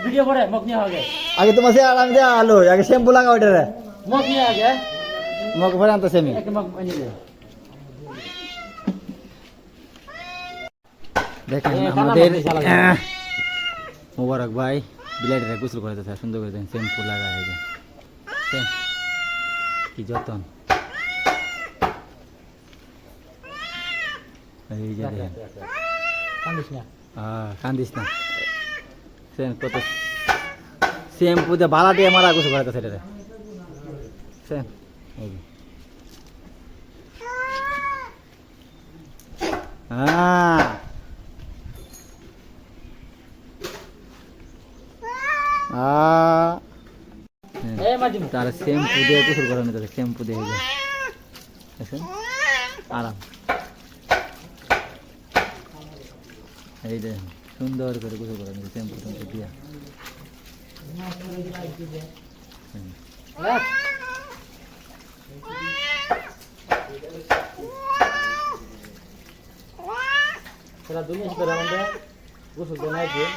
video करे मग नहीं आगे आगे तुम से आराम से आलो आगे शैम्पू लगा उधर मग नहीं आगे मग भरा तो सेमी एक मग बनी दे দেখেন আমাদের মোবারক ভাই বিলাইটা গোসল করতেছে সুন্দর করে দেন শ্যাম্পু লাগায় দেন কি যতন এই যে দেখেন कांदिस ना কান্দিস না সেন কত শ্যাম্পু দিয়ে বালা দিয়ে মারা গোসল করতেছে রে সেন এই যে তার শ্যাম্পু দিয়ে গোসল করানো যাবে শ্যাম্পু দিয়ে দেখেন আরাম এই যে সুন্দর করে গোসল করানো যাবে শ্যাম্পু ট্যাম্পু দিয়া दुनिया से गोसल तो नहीं